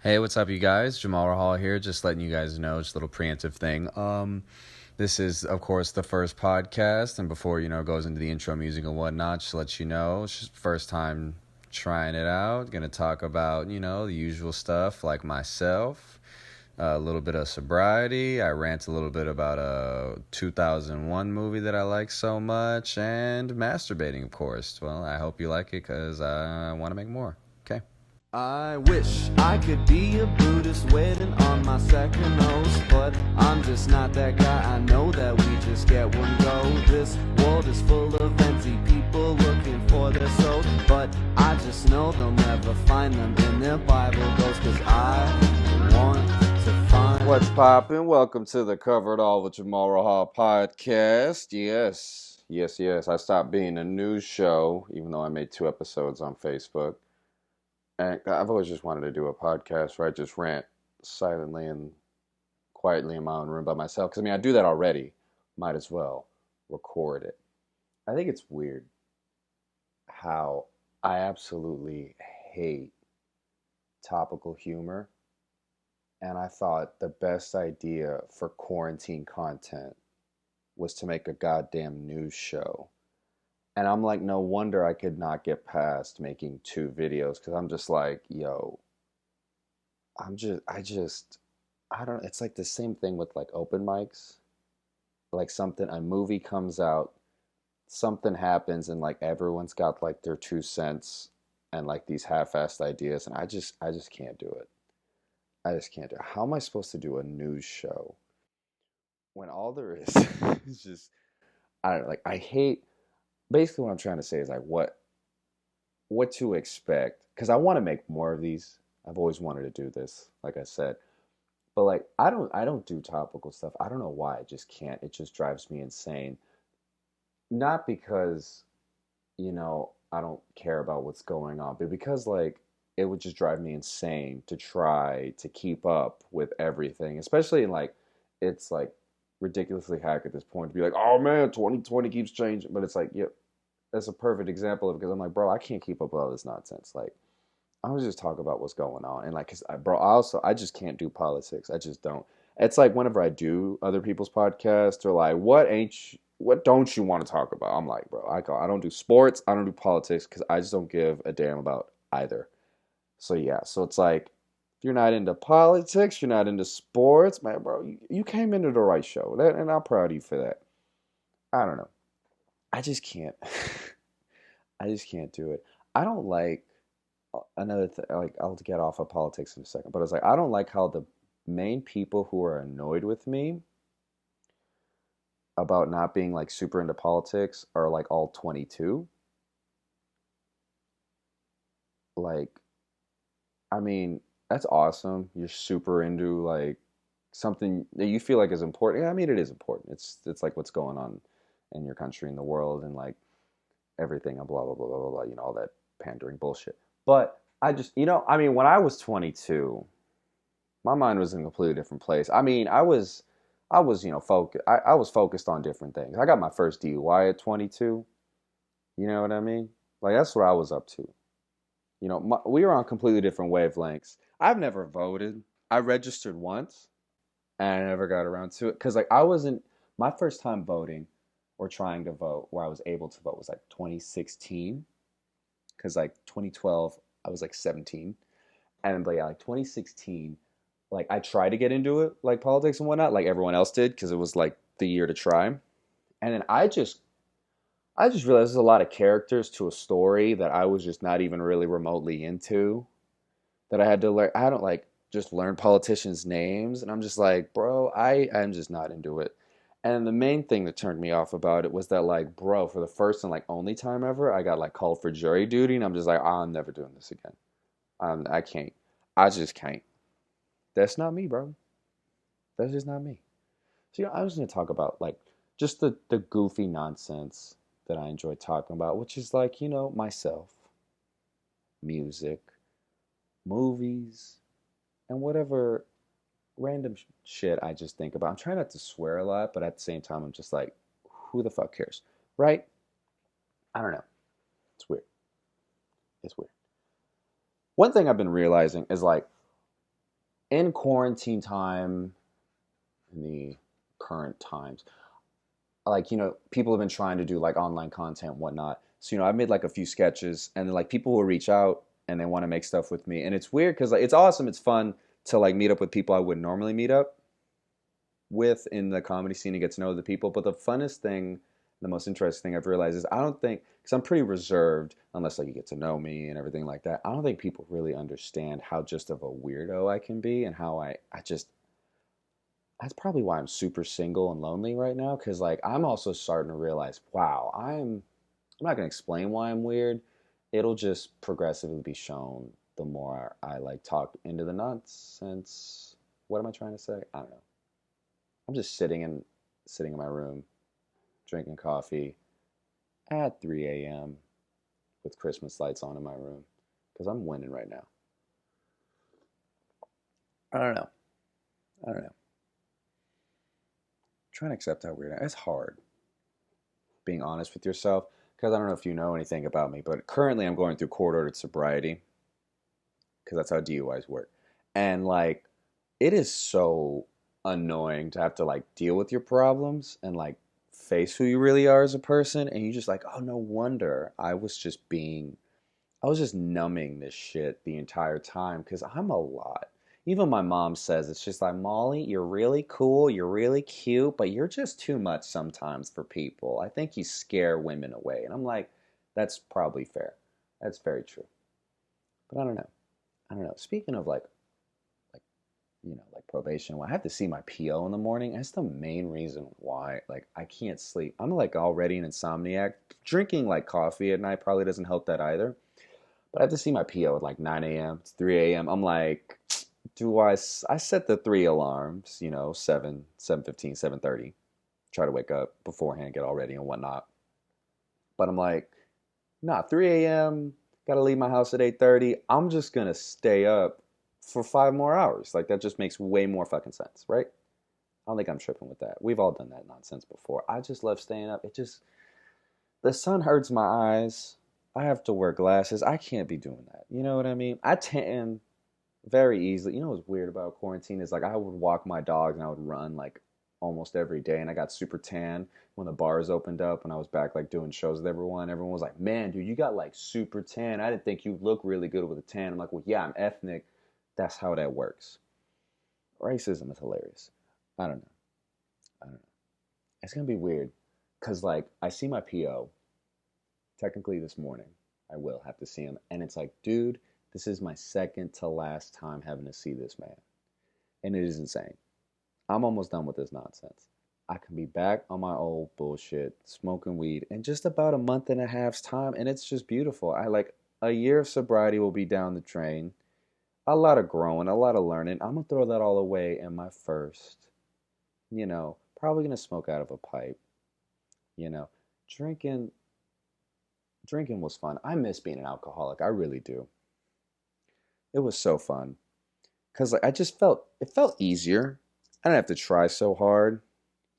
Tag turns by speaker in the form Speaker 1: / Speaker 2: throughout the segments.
Speaker 1: Hey, what's up, you guys? JamalRahal here, just letting you guys know, just a little preemptive thing. This is, of course, the first podcast, and before it goes into the intro music and whatnot, just to let you know, it's just first time trying it out. Gonna talk about the usual stuff like myself, a little bit of sobriety. I rant a little bit about a 2001 movie that I like so much, and masturbating, of course. Well, I hope you like it because I want to make more. Okay.
Speaker 2: I wish I could be a Buddhist waiting on my second nose, but I'm just not that guy. I know that we just get one go. This world is full of empty people looking for their soul, but I just know they'll never find them in their Bible goes, cause I want to find.
Speaker 3: What's poppin'? Welcome to the Cover It All with Jamal Rahal podcast. Yes. I stopped being a news show, even though I made 2 episodes on Facebook. And I've always just wanted to do a podcast where I just rant silently and quietly in my own room by myself. Because, I do that already. Might as well record it. I think it's weird how I absolutely hate topical humor. And I thought the best idea for quarantine content was to make a goddamn news show. And I'm like, no wonder I could not get past making 2 videos because I'm just like, yo, I don't, it's like the same thing with like open mics. Like a movie comes out, something happens, and like everyone's got like their 2 cents and like these half-assed ideas, and I just can't do it. I just can't do it. How am I supposed to do a news show when all there is is just, I don't know, like I hate, basically what I'm trying to say is like what to expect, because I want to make more of these. I've always wanted to do this, like I said, but like I don't do topical stuff. I don't know why. I just can't. It just drives me insane. Not because I don't care about what's going on, but because like it would just drive me insane to try to keep up with everything, especially in like it's like ridiculously hack at this point to be like, oh man, 2020 keeps changing, but it's like, yep, that's a perfect example of it because I'm like, bro, I can't keep up with all this nonsense. Like, I was just talk about what's going on, and like, cause bro, I just can't do politics. I just don't. It's like whenever I do other people's podcasts, they're like, what don't you want to talk about? I'm like, bro, I don't do sports, I don't do politics, because I just don't give a damn about either. So yeah, so it's like, if you're not into politics, you're not into sports, man, bro, you came into the right show, and I'm proud of you for that. I don't know. I just can't. I just can't do it. I don't like another thing. Like I'll get off of politics in a second, but it's like I don't like how the main people who are annoyed with me about not being like super into politics are like all 22. Like, I mean, that's awesome. You're super into like something that you feel like is important. Yeah, I mean, it is important. It's like what's going on in your country, in the world, and like everything and blah blah blah blah blah blah. All that pandering bullshit. But I just, when I was 22, my mind was in a completely different place. I was, focused. I was focused on different things. I got my first DUI at 22. You know what I mean? Like that's what I was up to. We were on completely different wavelengths. I've never voted. I registered once, and I never got around to it because like I wasn't my first time voting or trying to vote where I was able to vote was like 2016 because like 2012 I was like 17, and but yeah, like 2016, like I tried to get into it like politics and whatnot like everyone else did because it was like the year to try, and then I just realized there's a lot of characters to a story that I was just not even really remotely into, that I had to learn. I don't like just learn politicians' names, and I'm just like, bro, I'm just not into it. And the main thing that turned me off about it was that, like, bro, for the first and like only time ever, I got like called for jury duty, and I'm just like, I'm never doing this again. I can't. I just can't. That's not me, bro. That's just not me. So I was gonna talk about like just the goofy nonsense that I enjoy talking about, which is like myself, music, movies, and whatever random shit I just think about. I'm trying not to swear a lot, but at the same time, I'm just like, who the fuck cares, right? I don't know. It's weird. It's weird. One thing I've been realizing is like in quarantine time, in the current times, like, people have been trying to do like online content and whatnot. So, I've made like a few sketches, and then like people will reach out and they want to make stuff with me. And it's weird because like it's awesome. It's fun to like meet up with people I wouldn't normally meet up with in the comedy scene and get to know the people. But the funnest thing, the most interesting thing I've realized is I don't think, because I'm pretty reserved, unless like you get to know me and everything like that, I don't think people really understand how just of a weirdo I can be, and how I just, that's probably why I'm super single and lonely right now. Because like I'm also starting to realize, wow, I'm not gonna explain why I'm weird. It'll just progressively be shown the more I like talk into the nonsense. What am I trying to say? I don't know. I'm just sitting in my room, drinking coffee at 3 a.m. with Christmas lights on in my room because I'm winning right now. I don't know. I don't know. Trying to accept how weird I am. It's hard being honest with yourself, because I don't know if you know anything about me, but currently I'm going through court-ordered sobriety because that's how DUIs work. And like, it is so annoying to have to like deal with your problems and like face who you really are as a person. And you just like, oh, no wonder I was just numbing this shit the entire time because I'm a lot. Even my mom says, it's just like, Molly, you're really cool, you're really cute, but you're just too much sometimes for people. I think you scare women away. And I'm like, that's probably fair. That's very true. But I don't know. I don't know. Speaking of like like probation, when I have to see my PO in the morning, that's the main reason why like I can't sleep. I'm like already an insomniac. Drinking like coffee at night probably doesn't help that either. But I have to see my PO at like 9 a.m. It's 3 a.m. I'm like, I set the 3 alarms, 7, 7:15, 7:30. Try to wake up beforehand, get all ready and whatnot. But I'm like, nah, 3 a.m. Gotta leave my house at 8:30. I'm just gonna stay up for 5 more hours. Like that just makes way more fucking sense, right? I don't think I'm tripping with that. We've all done that nonsense before. I just love staying up. The sun hurts my eyes. I have to wear glasses. I can't be doing that. You know what I mean? I tan very easily. You know what's weird about quarantine is like I would walk my dogs and I would run like almost every day, and I got super tan when the bars opened up and I was back like doing shows with everyone. Everyone was like, "Man, dude, you got like super tan. I didn't think you'd look really good with a tan." I'm like, "Well, yeah, I'm ethnic. That's how that works." Racism is hilarious. I don't know. I don't know. It's gonna be weird because like I see my PO technically this morning. I will have to see him, and it's like, dude, this is my second to last time having to see this man, and it is insane. I'm almost done with this nonsense. I can be back on my old bullshit, smoking weed in just about a month and a half's time, and it's just beautiful. I like a year of sobriety will be down the drain. A lot of growing, a lot of learning. I'm gonna throw that all away in my first, probably gonna smoke out of a pipe. You know, drinking, drinking was fun. I miss being an alcoholic. I really do. It was so fun because like it felt easier. I didn't have to try so hard.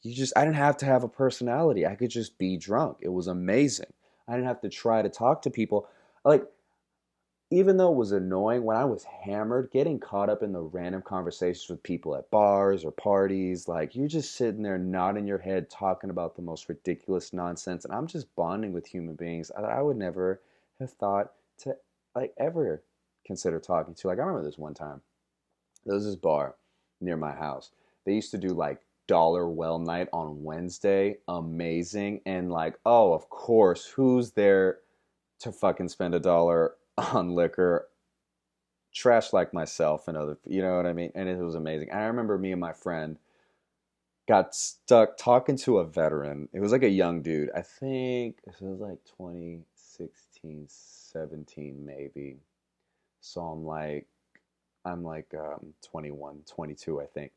Speaker 3: I didn't have to have a personality. I could just be drunk. It was amazing. I didn't have to try to talk to people. Like, even though it was annoying, when I was hammered, getting caught up in the random conversations with people at bars or parties, like you're just sitting there nodding your head, talking about the most ridiculous nonsense. And I'm just bonding with human beings I would never have thought to like ever consider talking to. Like, I remember this one time, there was this bar near my house. They used to do like dollar well night on Wednesday. Amazing. And like, oh, of course, who's there to fucking spend $1 on liquor? Trash like myself and other, you know what I mean? And it was amazing. And I remember me and my friend got stuck talking to a veteran. It was like a young dude. I think it was like 2016, 17 maybe. So I'm like 21, 22, I think.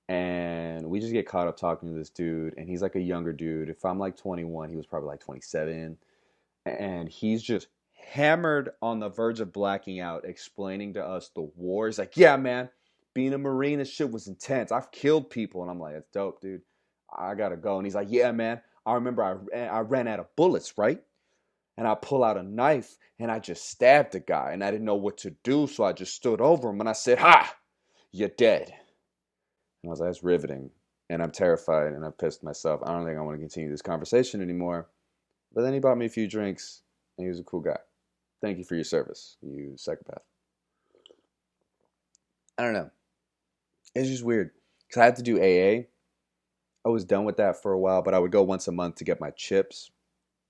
Speaker 3: And we just get caught up talking to this dude, and he's like a younger dude. If I'm like 21, he was probably like 27. And he's just hammered on the verge of blacking out, explaining to us the war. He's like, yeah, man, being a Marine, this shit was intense. I've killed people. And I'm like, that's dope, dude. I gotta go. And he's like, yeah, man, I remember I ran out of bullets, right? And I pull out a knife and I just stabbed the guy, and I didn't know what to do. So I just stood over him and I said, ha, you're dead. And I was like, that's riveting. And I'm terrified and I'm pissed myself. I don't think I want to continue this conversation anymore. But then he bought me a few drinks and he was a cool guy. Thank you for your service, you psychopath. I don't know. It's just weird. Because I had to do AA. I was done with that for a while, but I would go once a month to get my chips.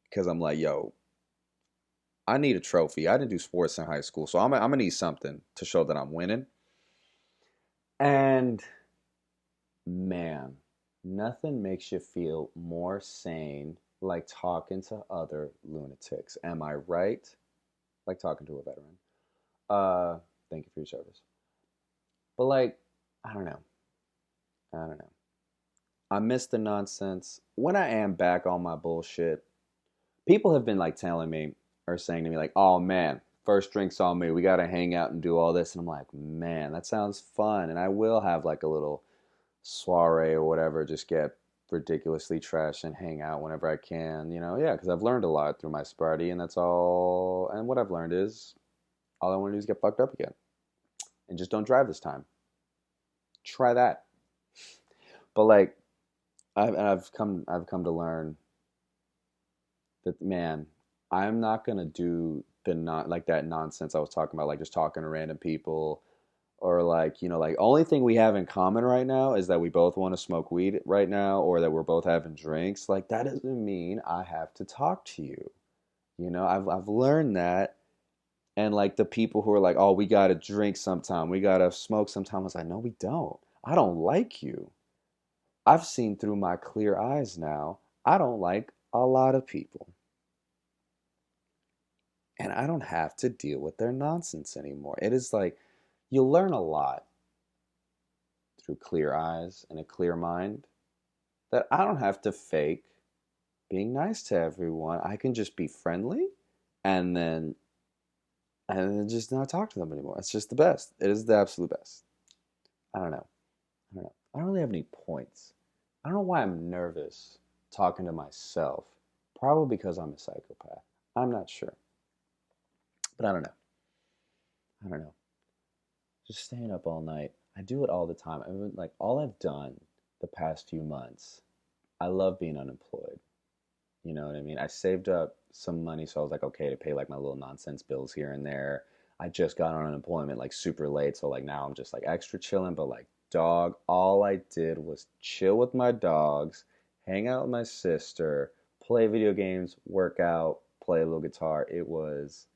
Speaker 3: Because I'm like, yo, I need a trophy. I didn't do sports in high school, so I'm going to need something to show that I'm winning. And man, nothing makes you feel more sane like talking to other lunatics. Am I right? Like talking to a veteran. Thank you for your service. But like, I don't know. I don't know. I miss the nonsense. When I am back on my bullshit, people have been like telling me or saying to me like, "Oh man, first drink's on me. We got to hang out and do all this." And I'm like, "Man, that sounds fun." And I will have like a little soiree or whatever, just get ridiculously trashed and hang out whenever I can, yeah, because I've learned a lot through my sobriety, and that's all. And what I've learned is all I want to do is get fucked up again. And just don't drive this time. Try that. But like, I've come to learn that, man, I'm not gonna do the not like that nonsense I was talking about, like just talking to random people, or like, like only thing we have in common right now is that we both want to smoke weed right now, or that we're both having drinks. Like that doesn't mean I have to talk to you. I've learned that. And like the people who are like, "Oh, we gotta drink sometime, we gotta smoke sometime," I was like, "No, we don't. I don't like you. I've seen through my clear eyes now. I don't like a lot of people. And I don't have to deal with their nonsense anymore." It is like you learn a lot through clear eyes and a clear mind that I don't have to fake being nice to everyone. I can just be friendly and then just not talk to them anymore. It's just the best. It is the absolute best. I don't know. I don't know. I don't really have any points. I don't know why I'm nervous talking to myself. Probably because I'm a psychopath. I'm not sure. But I don't know. I don't know. Just staying up all night. I do it all the time. I mean, like all I've done the past few months, I love being unemployed. You know what I mean? I saved up some money, so I was like, okay, to pay like my little nonsense bills here and there. I just got on unemployment like super late, so like now I'm just like extra chilling. But like, dog, all I did was chill with my dogs, hang out with my sister, play video games, work out, play a little guitar. It was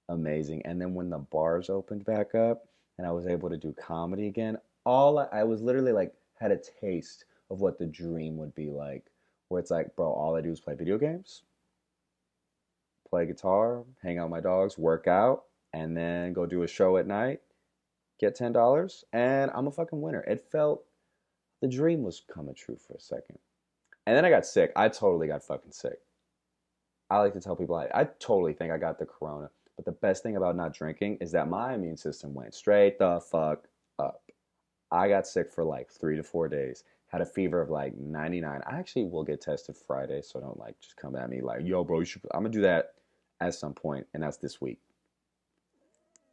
Speaker 3: amazing. And then when the bars opened back up and I was able to do comedy again, I was literally like had a taste of what the dream would be like, where it's like, bro, all I do is play video games, play guitar, hang out with my dogs, work out, and then go do a show at night, get $10, and I'm a fucking winner. It felt the dream was coming true for a second. And then I got sick. I totally got fucking sick. I like to tell people I totally think I got the corona. But the best thing about not drinking is that my immune system went straight the fuck up. I got sick for like 3 to 4 days. Had a fever of like 99. I actually will get tested Friday, so don't like just come at me like, yo, bro, you should. I'm gonna do that at some point, and that's this week.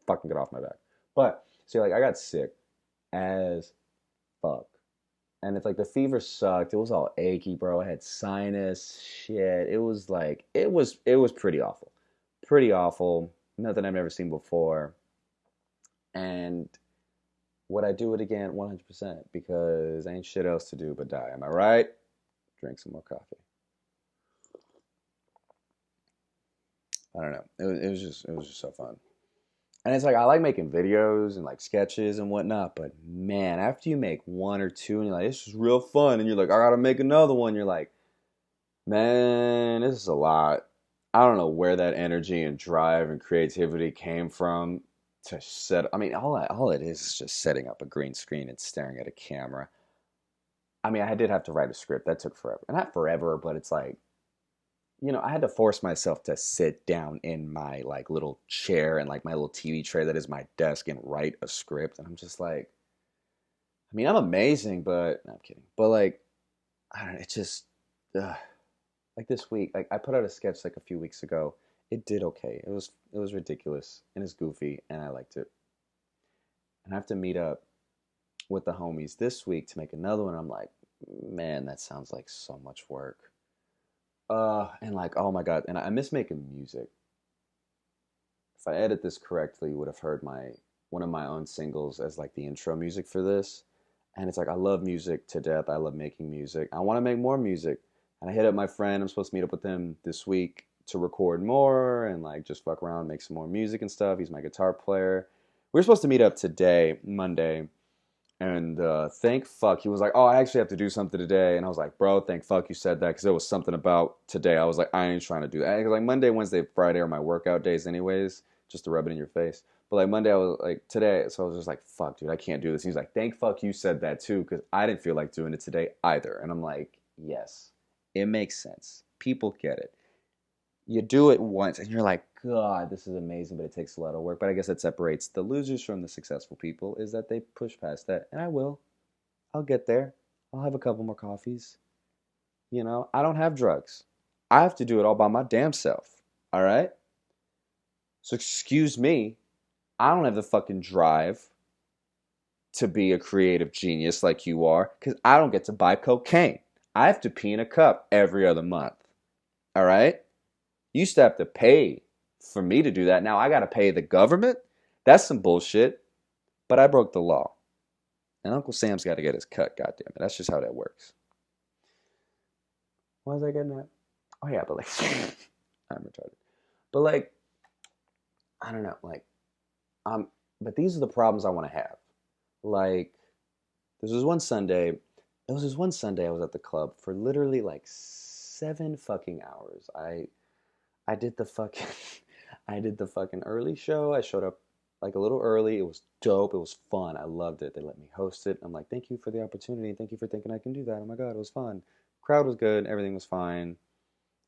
Speaker 3: Fucking get off my back. But see, like I got sick as fuck. And it's like the fever sucked. It was all achy, bro. I had sinus shit. It was like it was pretty awful. Pretty awful. Nothing I've never seen before. And would I do it again? 100%, because ain't shit else to do but die. Am I right? Drink some more coffee. I don't know. It was just so fun. And it's like I like making videos and like sketches and whatnot, but man, after you make one or two and you're like, this is real fun, and you're like, I gotta make another one, you're like, man, this is a lot. I don't know where that energy and drive and creativity came from to set. I mean, all it is just setting up a green screen and staring at a camera. I mean, I did have to write a script. That took forever. And not forever, but it's like, I had to force myself to sit down in my like little chair and like my little TV tray that is my desk and write a script. And I'm just like, I mean, I'm amazing, but no, I'm kidding. But like, I don't know, it's just, like this week, like I put out a sketch like a few weeks ago. It did okay. It was ridiculous and it's goofy and I liked it. And I have to meet up with the homies this week to make another one. I'm like, man, that sounds like so much work. And like, oh my God. And I miss making music. If I edit this correctly, you would have heard one of my own singles as like the intro music for this. And it's like, I love music to death. I love making music. I want to make more music. And I hit up my friend. I'm supposed to meet up with him this week to record more and like just fuck around, make some more music and stuff. He's my guitar player. We were supposed to meet up today, Monday. And thank fuck. He was like, oh, I actually have to do something today. And I was like, bro, thank fuck you said that, because there was something about today. I was like, I ain't trying to do that. Because like Monday, Wednesday, Friday are my workout days anyways, just to rub it in your face. But like Monday, I was like, today. So I was just like, fuck, dude, I can't do this. And he's like, thank fuck you said that too, because I didn't feel like doing it today either. And I'm like, yes, it makes sense. People get it. You do it once and you're like, God, this is amazing, but it takes a lot of work. But I guess it separates the losers from the successful people is that they push past that. And I will. I'll get there. I'll have a couple more coffees. You know, I don't have drugs. I have to do it all by my damn self. All right? So excuse me. I don't have the fucking drive to be a creative genius like you are, because I don't get to buy cocaine. I have to pee in a cup every other month. All right? You used to have to pay for me to do that. Now I got to pay the government? That's some bullshit. But I broke the law. And Uncle Sam's got to get his cut, goddammit. That's just how that works. What was I getting at? Oh, yeah, but like, I'm retarded. But like, I don't know, like, but these are the problems I want to have. Like, there was one Sunday I was at the club for literally like 7 fucking hours. I did the fucking I did the fucking early show. I showed up like a little early. It was dope. It was fun. I loved it. They let me host it. I'm like, thank you for the opportunity. Thank you for thinking I can do that. Oh my God, it was fun. Crowd was good. Everything was fine.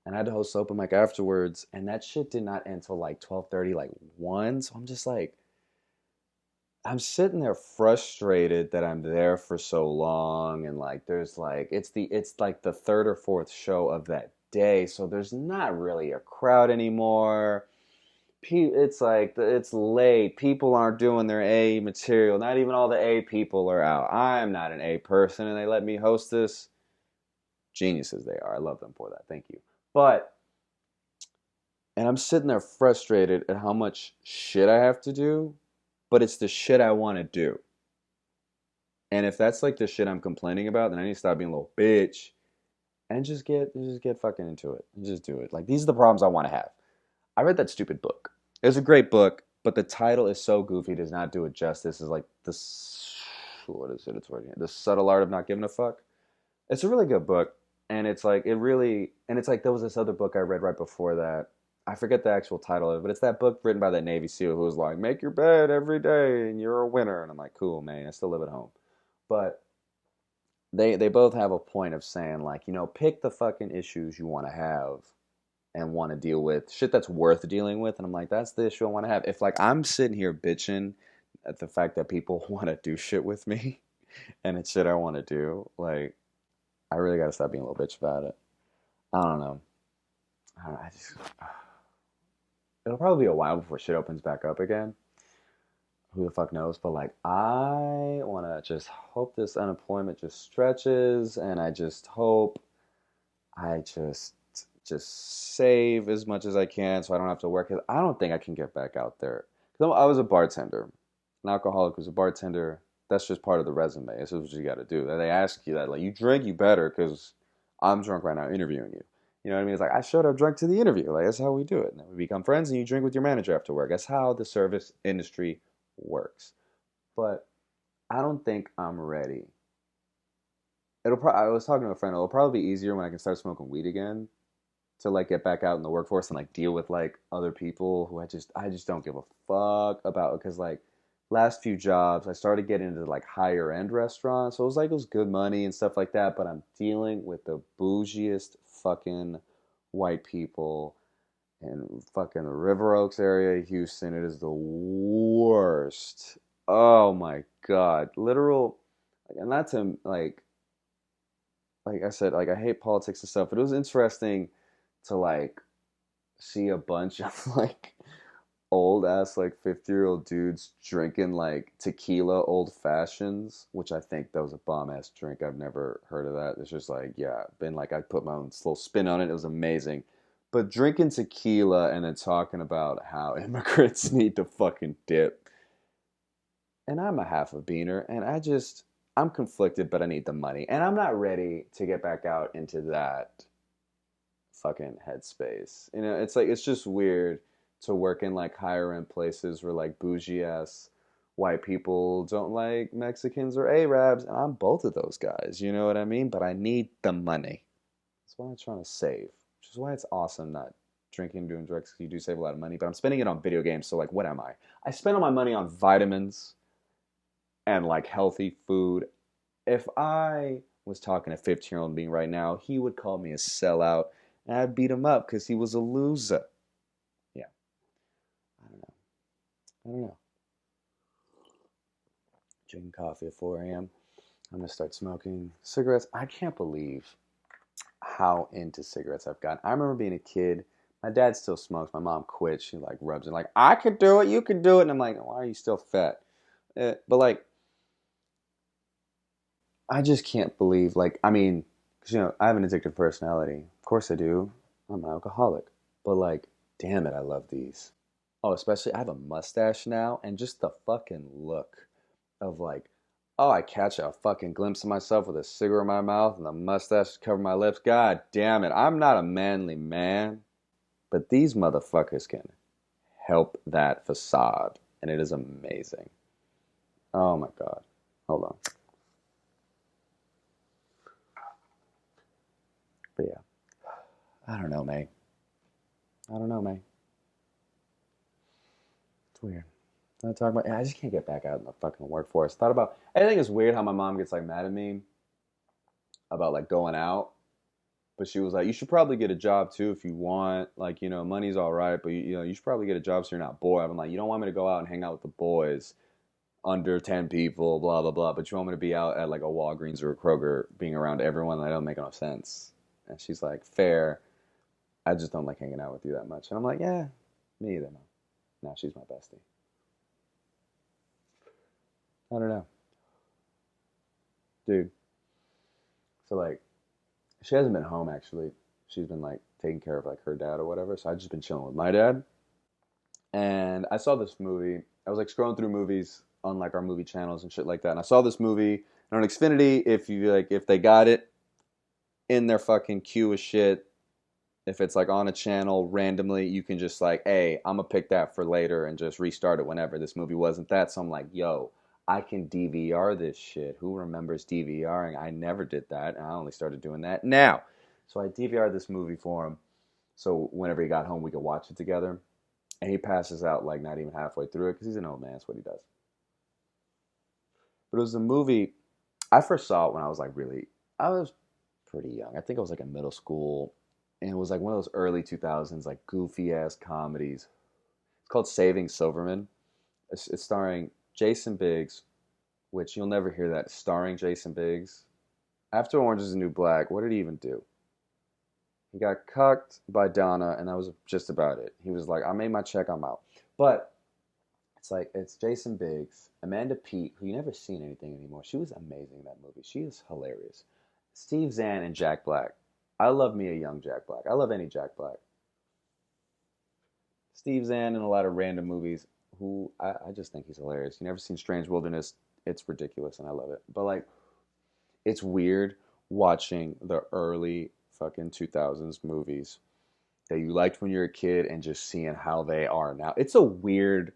Speaker 3: And I had to host open mic afterwards. And that shit did not end till like 12:30, like 1. So I'm just like, I'm sitting there frustrated that I'm there for so long. And like, there's like, it's like the third or fourth show of that day. So there's not really a crowd anymore. It's like it's late. People aren't doing their A material. Not even all the A people are out. I'm not an A person, and they let me host this. Geniuses they are. I love them for that. Thank you. And I'm sitting there frustrated at how much shit I have to do, but it's the shit I want to do. And if that's like the shit I'm complaining about, then I need to stop being a little bitch and just get fucking into it. And just do it. Like, these are the problems I want to have. I read that stupid book. It was a great book, but the title is so goofy, it does not do it justice. It's like what is it? It's right here. The Subtle Art of Not Giving a Fuck. It's a really good book, and it's like there was this other book I read right before that. I forget the actual title of it, but it's that book written by that Navy SEAL who was like, make your bed every day and you're a winner. And I'm like, cool, man. I still live at home. But they both have a point of saying, like, you know, pick the fucking issues you want to have and want to deal with, shit that's worth dealing with. And I'm like, that's the issue I want to have. If like I'm sitting here bitching at the fact that people want to do shit with me and it's shit I want to do, like, I really got to stop being a little bitch about it. I don't know. It'll probably be a while before shit opens back up again. Who the fuck knows? But like, I want to just hope this unemployment just stretches, and I just hope I just save as much as I can so I don't have to work. Cause I don't think I can get back out there. Cause I was a bartender, an alcoholic who's a bartender. That's just part of the resume. This is what you got to do. They ask you that, like, you drink, you better, because I'm drunk right now interviewing you. You know what I mean? It's like, I showed up drunk to the interview. Like, that's how we do it. And then we become friends and you drink with your manager after work. That's how the service industry works. But I don't think I'm ready. I was talking to a friend, it'll probably be easier when I can start smoking weed again to like get back out in the workforce and like deal with like other people who I just don't give a fuck about, because like last few jobs I started getting into like higher end restaurants, so it was good money and stuff like that, but I'm dealing with the bougiest fucking white people in fucking the River Oaks area of Houston. It is the worst. Oh my God, literal. And not to like I said, like, I hate politics and stuff, but it was interesting to like see a bunch of like old ass like 50-year-old dudes drinking like tequila old fashions, which I think that was a bomb ass drink. I've never heard of that. It's just like, yeah, been like I put my own little spin on it. It was amazing. But drinking tequila and then talking about how immigrants need to fucking dip. And I'm a half a beaner and I'm conflicted, but I need the money. And I'm not ready to get back out into that fucking headspace. You know, it's like it's just weird to work in like higher end places where like bougie ass white people don't like Mexicans or Arabs, and I'm both of those guys. You know what I mean? But I need the money. That's why I'm trying to save, which is why it's awesome not drinking and doing drugs because you do save a lot of money. But I'm spending it on video games. So like, what am I? I spend all my money on vitamins and like healthy food. If I was talking to a 15-year-old me right now, he would call me a sellout and I'd beat him up because he was a loser. Yeah. I don't know. I don't know. Drinking coffee at 4 a.m. I'm going to start smoking cigarettes. I can't believe how into cigarettes I've gotten. I remember being a kid. My dad still smokes. My mom quit. She like rubs it like, I could do it. You could do it. And I'm like, why are you still fat? But like, I just can't believe, like, I mean, 'cause, you know, I have an addictive personality. Of course I do. I'm an alcoholic. But, like, damn it, I love these. Oh, especially, I have a mustache now, and just the fucking look of, like, oh, I catch a fucking glimpse of myself with a cigarette in my mouth and the mustache cover my lips. God damn it, I'm not a manly man. But these motherfuckers can help that facade, and it is amazing. Oh my God. Hold on. But yeah, I don't know, May. I don't know, May. It's weird. I talk about. I just can't get back out in the fucking workforce. Thought about. I think it's weird how my mom gets like mad at me about like going out, but she was like, "You should probably get a job too if you want. Like, you know, money's all right, but you know, you should probably get a job so you're not bored." I'm like, "You don't want me to go out and hang out with the boys, under 10 people, blah blah blah, but you want me to be out at like a Walgreens or a Kroger, being around everyone that don't make no sense." And she's like, "Fair. I just don't like hanging out with you that much." And I'm like, "Yeah, me either, man." Now she's my bestie. I don't know, dude. So like, she hasn't been home actually. She's been like taking care of like her dad or whatever. So I've just been chilling with my dad. And I saw this movie. I was like scrolling through movies on like our movie channels and shit like that. And I saw this movie. And on Xfinity, if you like, if they got it in their fucking queue of shit, if it's like on a channel randomly, you can just like, hey, I'm gonna pick that for later and just restart it whenever. This movie wasn't that. So I'm like, yo, I can DVR this shit. Who remembers DVRing? I never did that. And I only started doing that now. So I DVR'd this movie for him. So whenever he got home, we could watch it together. And he passes out like not even halfway through it because he's an old man. That's what he does. But it was a movie. I first saw it when I was like I was pretty young. I think I was like in middle school. And it was like one of those early 2000s, like goofy ass comedies. It's called Saving Silverman. It's starring Jason Biggs, which you'll never hear that. Starring Jason Biggs. After Orange is the New Black, what did he even do? He got cucked by Donna, and that was just about it. He was like, I made my check, I'm out. But it's like, it's Jason Biggs, Amanda Peet, who you never seen anything anymore. She was amazing in that movie. She is hilarious. Steve Zahn and Jack Black. I love me a young Jack Black. I love any Jack Black. Steve Zahn in a lot of random movies, who I just think he's hilarious. You never seen Strange Wilderness? It's ridiculous, and I love it. But like, it's weird watching the early fucking 2000s movies that you liked when you were a kid and just seeing how they are now. It's a weird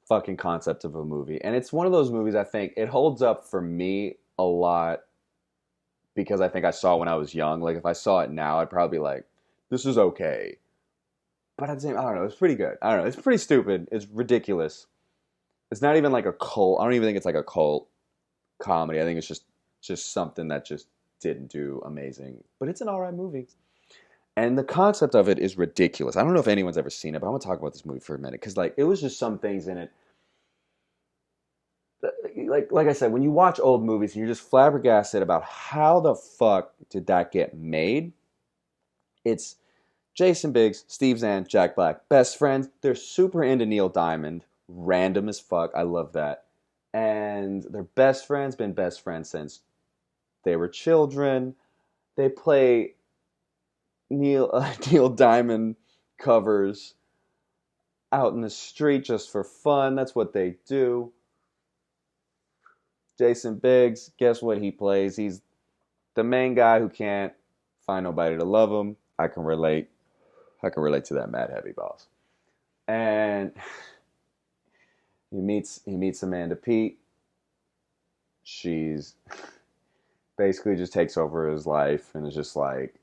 Speaker 3: fucking concept of a movie. And it's one of those movies I think it holds up for me a lot because I think I saw it when I was young. Like if I saw it now, I'd probably be like, this is okay. But at the same, I don't know, it's pretty good. I don't know, it's pretty stupid. It's ridiculous. It's not even like a cult. I don't even think it's like a cult comedy. I think it's just something that just didn't do amazing. But it's an alright movie. And the concept of it is ridiculous. I don't know if anyone's ever seen it, but I'm going to talk about this movie for a minute. Because like, it was just some things in it. Like I said, when you watch old movies and you're just flabbergasted about how the fuck did that get made, it's Jason Biggs, Steve Zahn, Jack Black, best friends. They're super into Neil Diamond. Random as fuck. I love that. And they're best friends, been best friends since they were children. They play Neil Diamond covers out in the street just for fun. That's what they do. Jason Biggs, guess what he plays? He's the main guy who can't find nobody to love him. I can relate. I can relate to that mad heavy boss. And he meets Amanda Peet. She's basically just takes over his life and is just like,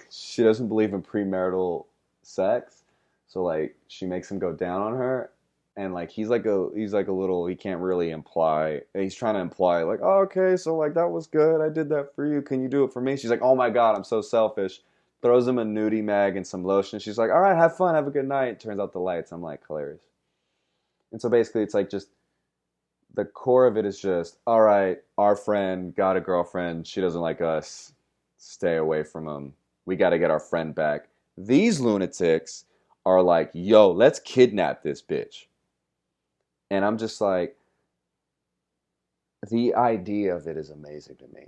Speaker 3: she doesn't believe in premarital sex, so like she makes him go down on her, and like he's like a little, he can't really imply, he's trying to imply like, oh, okay, so like that was good, I did that for you, can you do it for me? She's like, oh my god, I'm so selfish. Throws him a nudie mag and some lotion. She's like, all right, have fun, have a good night. Turns out the lights. I'm like, hilarious. And so basically it's like just the core of it is just, all right, our friend got a girlfriend, she doesn't like us, stay away from him, we got to get our friend back. These lunatics are like, yo, let's kidnap this bitch. And I'm just like, the idea of it is amazing to me.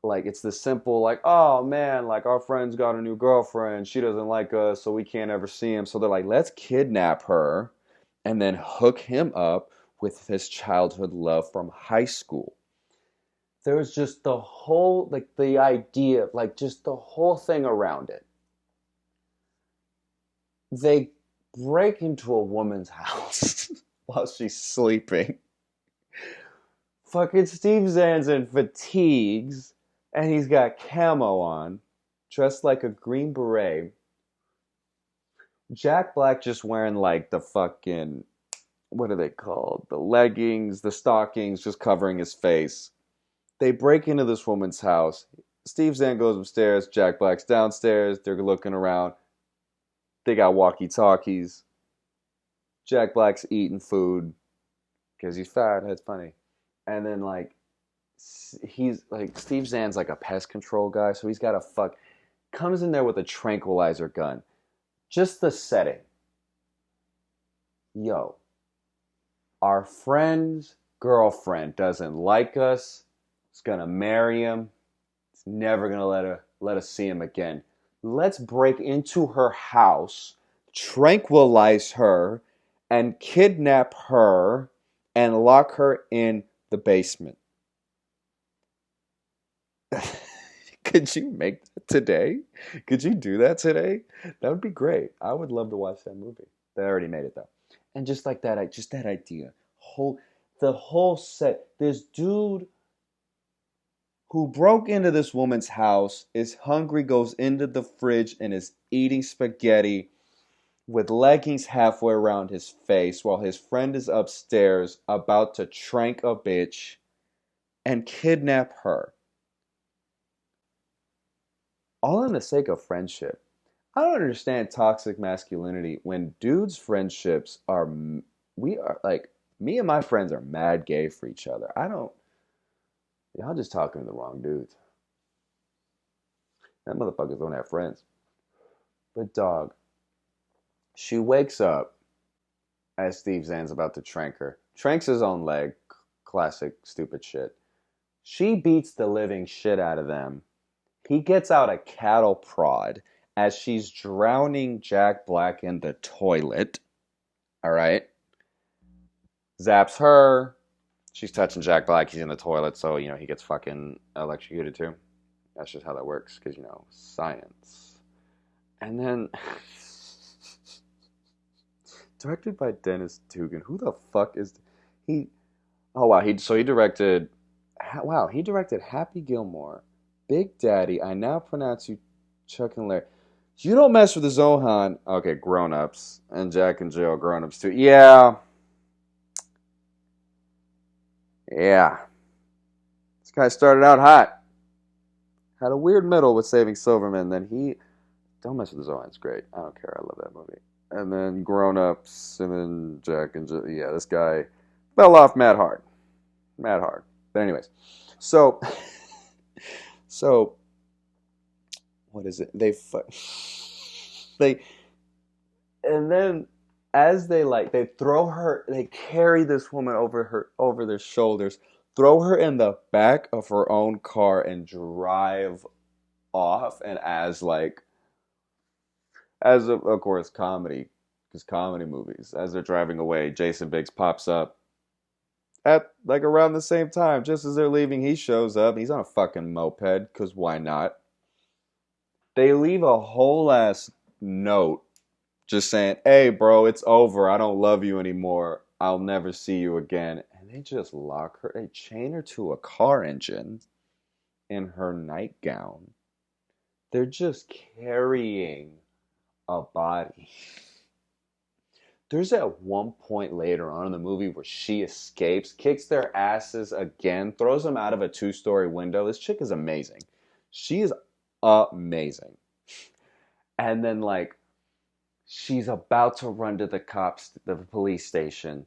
Speaker 3: Like, it's the simple, like, oh man, like our friend's got a new girlfriend, she doesn't like us, so we can't ever see him. So they're like, let's kidnap her and then hook him up with his childhood love from high school. There's just the whole, like the idea, like just the whole thing around it. They break into a woman's house while she's sleeping. Fucking Steve Zahn's in fatigues, and he's got camo on, dressed like a Green Beret. Jack Black just wearing like the fucking, what are they called? The leggings, the stockings, just covering his face. They break into this woman's house. Steve Zahn goes upstairs. Jack Black's downstairs. They're looking around. They got walkie-talkies. Jack Black's eating food because he's fat. That's funny. And then like he's like, Steve Zahn's like a pest control guy, so he's got a comes in there with a tranquilizer gun. Just the setting. Yo, our friend's girlfriend doesn't like us. Is gonna marry him. It's never gonna let us see him again. Let's break into her house, tranquilize her, and kidnap her and lock her in the basement. Could you make that today? Could you do that today? That would be great. I would love to watch that movie. They already made it though. And just like that, just that idea. The whole set. This dude who broke into this woman's house, is hungry, goes into the fridge and is eating spaghetti with leggings halfway around his face while his friend is upstairs about to trank a bitch and kidnap her. All in the sake of friendship. I don't understand toxic masculinity when dudes' friendships are, we are like, me and my friends are mad gay for each other. Y'all just talking to the wrong dudes. That motherfuckers don't have friends. But dog, she wakes up as Steve Zahn's about to trank her. Tranks his own leg. Classic stupid shit. She beats the living shit out of them. He gets out a cattle prod as she's drowning Jack Black in the toilet. Alright? Zaps her. She's touching Jack Black. He's in the toilet, so, he gets fucking electrocuted too. That's just how that works, because, science. And then, directed by Dennis Dugan. Who the fuck is he? Oh, wow. He directed Happy Gilmore, Big Daddy, I Now Pronounce You Chuck and Larry. You Don't Mess with the Zohan. Okay, Grown Ups. And Jack and Jill, Grown Ups too. Yeah. This guy started out hot. Had a weird middle with Saving Silverman. Then Don't Mess with the Zohan. It's great. I don't care. I love that movie. And then Grown Ups. And then Jack and Jill. Yeah, this guy fell off mad hard. Mad hard. But anyways. So, what is it? They and then as they throw her, they carry this woman over their shoulders, throw her in the back of her own car and drive off. And as of course comedy, because comedy movies, as they're driving away, Jason Biggs pops up at like around the same time, just as they're leaving. He shows up. He's on a fucking moped, because why not? They leave a whole ass note just saying, "Hey, bro, it's over. I don't love you anymore. I'll never see you again." And they just lock her, they chain her to a car engine in her nightgown. They're just carrying a body. There's at one point later on in the movie where she escapes, kicks their asses again, throws them out of a 2-story window. This chick is amazing. She is amazing. And then, like, she's about to run to the police station.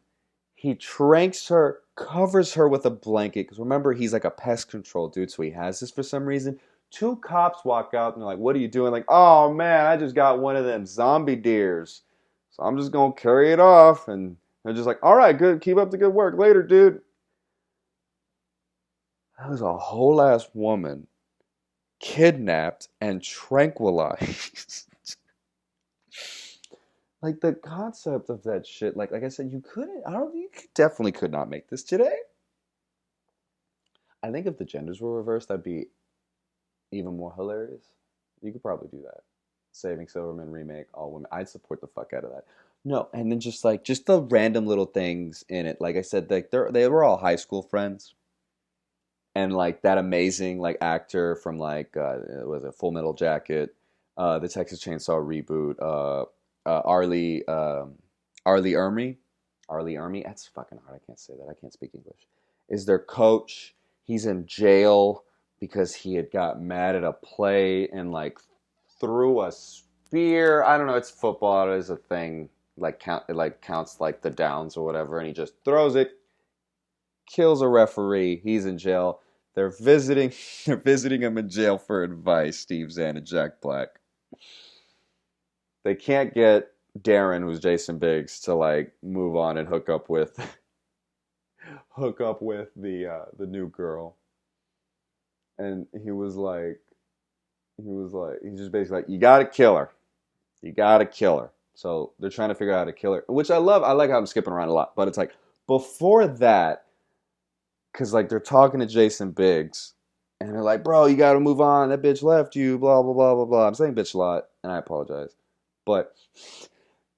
Speaker 3: He tranks her, covers her with a blanket, because remember, he's like a pest control dude, so he has this for some reason. 2 cops walk out and they're like, "What are you doing?" Like, "Oh man, I just got one of them zombie deers, so I'm just gonna carry it off." And they're just like, "All right, good, keep up the good work. Later, dude." That was a whole ass woman kidnapped and tranquilized. Like, the concept of that shit, like I said, you definitely could not make this today. I think if the genders were reversed, that'd be even more hilarious. You could probably do that. Saving Silverman remake, all women. I'd support the fuck out of that. No, and then just the random little things in it. Like I said, they were all high school friends. And like that amazing like actor from like was it Full Metal Jacket, the Texas Chainsaw reboot, Arlie Ermy. Arlie Ermy. That's fucking hard. I can't say that. I can't speak English. Is their coach. He's in jail because he had got mad at a play and like threw a spear. I don't know. It's football. It is a thing. It counts like the downs or whatever, and he just throws it, kills a referee. He's in jail. They're visiting. They're visiting him in jail for advice. Steve Zahn and Jack Black. They can't get Darren, who's Jason Biggs, to like move on and hook up with the new girl. And he's just basically like, "You gotta kill her. You gotta kill her." So they're trying to figure out how to kill her, which I love. I like how I'm skipping around a lot, but it's like before that, because like they're talking to Jason Biggs, and they're like, "Bro, you gotta move on. That bitch left you. Blah blah blah blah blah." I'm saying bitch a lot, and I apologize, but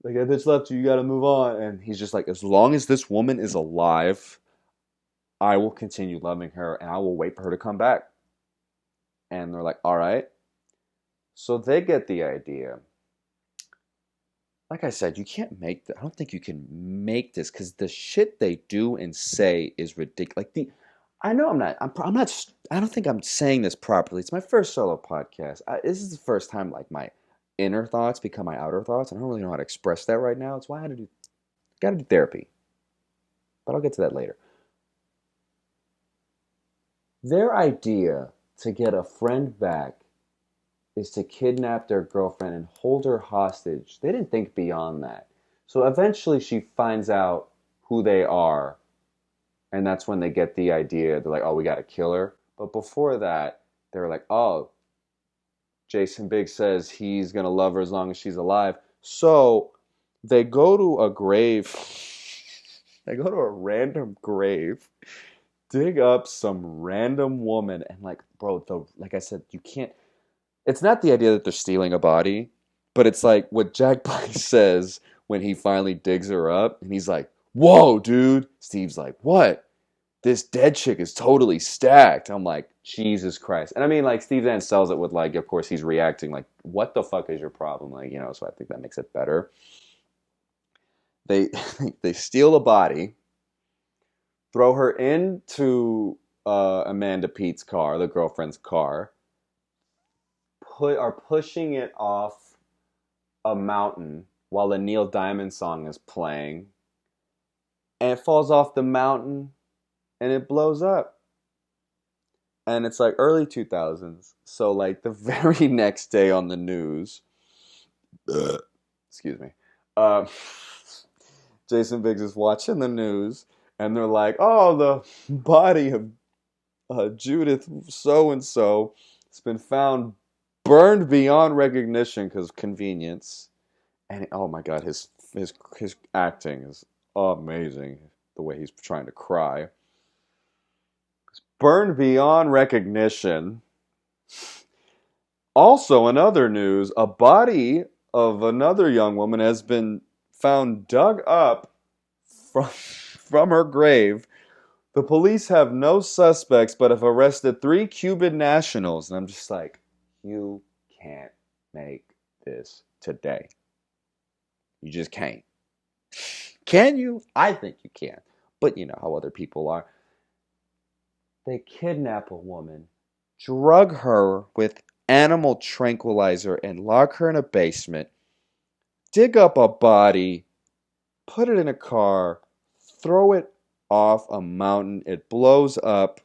Speaker 3: like, "That bitch left you. You gotta move on." And he's just like, "As long as this woman is alive, I will continue loving her, and I will wait for her to come back." And they're like, "All right." So they get the idea. Like I said, you can't make I don't think you can make this, because the shit they do and say is ridiculous. Like I know I'm not. I don't think I'm saying this properly. It's my first solo podcast. This is the first time like my inner thoughts become my outer thoughts, and I don't really know how to express that right now. It's why I got to do therapy. But I'll get to that later. Their idea to get a friend back is to kidnap their girlfriend and hold her hostage. They didn't think beyond that. So eventually she finds out who they are, and that's when they get the idea. They're like, "Oh, we got to kill her." But before that, they were like, "Oh, Jason Biggs says he's going to love her as long as she's alive." So they go to a grave. They go to a random grave, dig up some random woman, and like, bro, like I said, you can't. It's not the idea that they're stealing a body, but it's like what Jack Black says when he finally digs her up, and he's like, "Whoa, dude." Steve's like, "What? This dead chick is totally stacked." I'm like, Jesus Christ. And I mean, like, Steve Zahn sells it with, like, of course, he's reacting like, "What the fuck is your problem?" Like, so I think that makes it better. They they steal the body, throw her into Amanda Pete's car, the girlfriend's car, are pushing it off a mountain while the Neil Diamond song is playing, and it falls off the mountain and it blows up. And it's like early 2000s, so like the very next day on the news, Excuse me. Jason Biggs is watching the news, and they're like, "Oh, the body of Judith so and so has been found burned beyond recognition because convenience." And oh my God, his acting is amazing. The way he's trying to cry, burned beyond recognition. Also, in other news, a body of another young woman has been found dug up from her grave. The police have no suspects, but have arrested 3 Cuban nationals. And I'm just like, you can't make this today. You just can't. Can you? I think you can. But you know how other people are. They kidnap a woman, drug her with animal tranquilizer, and lock her in a basement, dig up a body, put it in a car, throw it off a mountain. It blows up.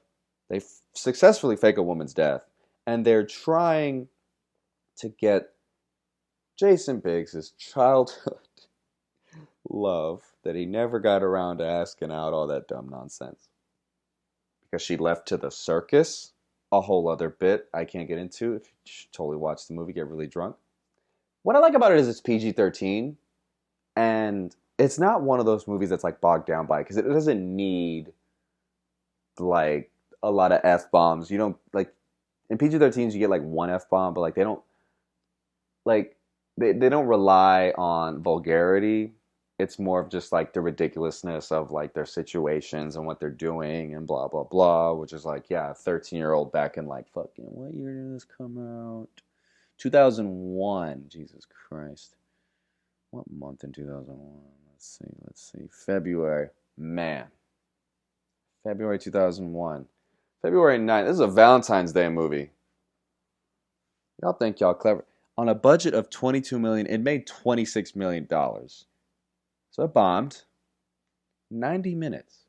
Speaker 3: They successfully fake a woman's death. And they're trying to get Jason Biggs' childhood love that he never got around to asking out, all that dumb nonsense. Because she left to the circus, a whole other bit I can't get into. If you should totally watch the movie, get really drunk. What I like about it is it's PG-13, and it's not one of those movies that's like bogged down by it, because it doesn't need like a lot of F-bombs. You don't, like, in PG-13s you get like one F-bomb, but like they don't, like, they don't rely on vulgarity. It's more of just like the ridiculousness of like their situations and what they're doing and blah, blah, blah, which is like, yeah, a 13-year-old back in like fucking, what year did this come out? 2001. Jesus Christ. What month in 2001? Let's see. February. Man. February 2001. February 9th. This is a Valentine's Day movie. Y'all think y'all clever. On a budget of $22 million, it made $26 million. So it bombed. 90 minutes.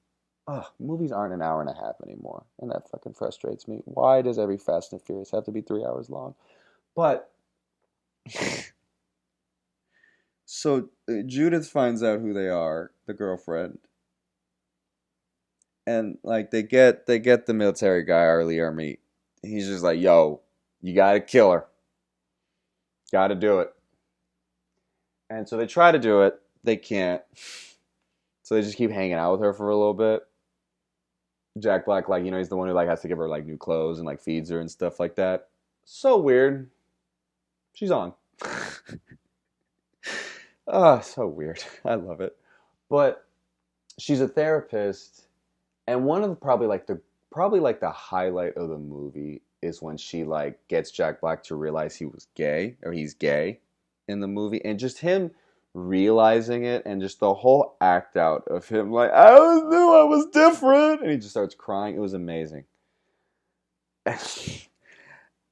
Speaker 3: Ugh, movies aren't an hour and a half anymore. And that fucking frustrates me. Why does every Fast and Furious have to be 3 hours long? But so Judith finds out who they are, the girlfriend. And like they get the military guy, Arlie Ermy. He's just like, yo, you gotta kill her. Gotta do it. And so they try to do it. They can't. So they just keep hanging out with her for a little bit. Jack Black, like, you know, he's the one who like has to give her like new clothes and like feeds her and stuff like that. So weird. She's on. Oh, so weird. I love it. But she's a therapist, and one of the probably like the highlight of the movie is when she like gets Jack Black to realize he was gay, or he's gay in the movie, and just him realizing it, and just the whole act out of him like, I always knew I was different, and he just starts crying. It was amazing.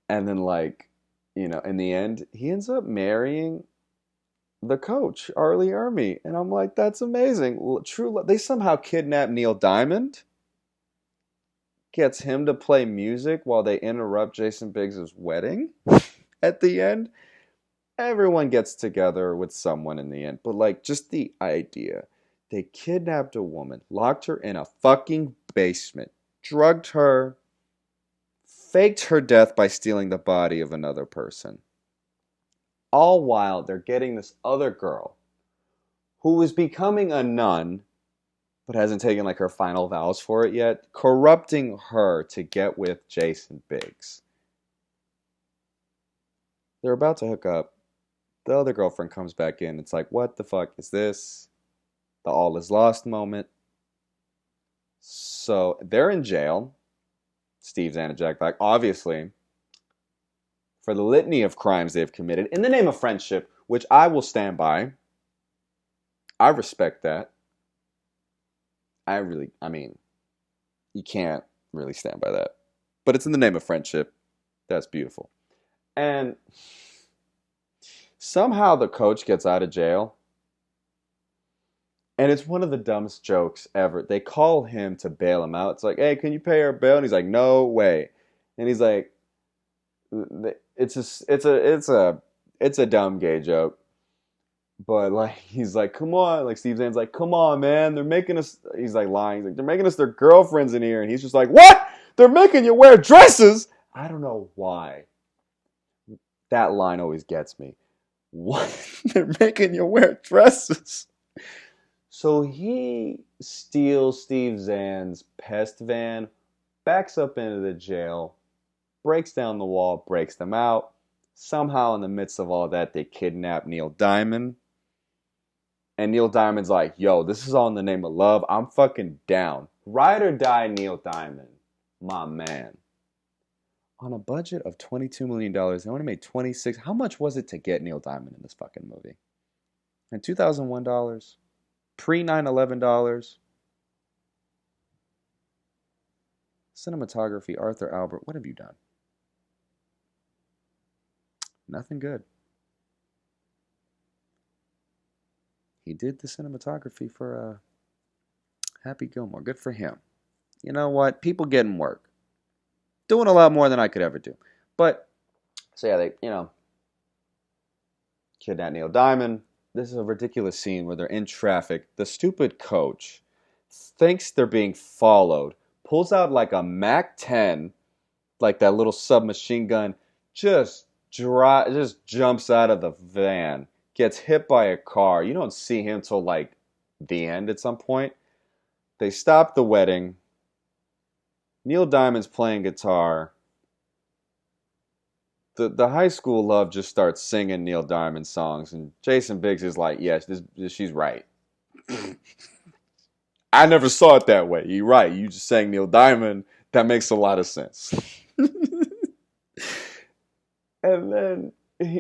Speaker 3: And then, like, you know, in the end, he ends up marrying the coach, Arlie Ermy, and I'm like, that's amazing. True love. They somehow kidnap Neil Diamond, gets him to play music while they interrupt Jason Biggs' wedding at the end. Everyone gets together with someone in the end. But like, just the idea. They kidnapped a woman, locked her in a fucking basement, drugged her, faked her death by stealing the body of another person. All while they're getting this other girl who is becoming a nun, but hasn't taken like her final vows for it yet, corrupting her to get with Jason Biggs. They're about to hook up. The other girlfriend comes back in. It's like, what the fuck is this? The all is lost moment. So they're in jail. Steve Zahn and Jack Black, obviously, for the litany of crimes they've committed in the name of friendship, which I will stand by. I respect that. I mean, you can't really stand by that. But it's in the name of friendship. That's beautiful. And somehow the coach gets out of jail. And it's one of the dumbest jokes ever. They call him to bail him out. It's like, hey, can you pay our bail? And he's like, no way. And he's like, it's a dumb gay joke. But like he's like, come on, like Steve Zahn's like, come on, man, they're making us. He's like lying. He's like, they're making us their girlfriends in here, and he's just like, what? They're making you wear dresses. I don't know why. That line always gets me. What? They're making you wear dresses. So he steals Steve Zahn's pest van, backs up into the jail, breaks down the wall, breaks them out. Somehow, in the midst of all that, they kidnap Neil Diamond. And Neil Diamond's like, yo, this is all in the name of love. I'm fucking down. Ride or die, Neil Diamond. My man. On a budget of $22 million, they only made 26. How much was it to get Neil Diamond in this fucking movie? And $2001, pre 9/11 dollars. Cinematography, Arthur Albert. What have you done? Nothing good. He did the cinematography for Happy Gilmore. Good for him. You know what? People getting work. Doing a lot more than I could ever do. But, so yeah, they, kidnap Neil Diamond. This is a ridiculous scene where they're in traffic. The stupid coach thinks they're being followed, pulls out like a MAC-10, like that little submachine gun, just jumps out of the van, gets hit by a car. You don't see him till like the end at some point. They stop the wedding. Neil Diamond's playing guitar. The high school love just starts singing Neil Diamond songs, and Jason Biggs is like, yes, she's right. I never saw it that way. You're right. You just sang Neil Diamond. That makes a lot of sense. And then,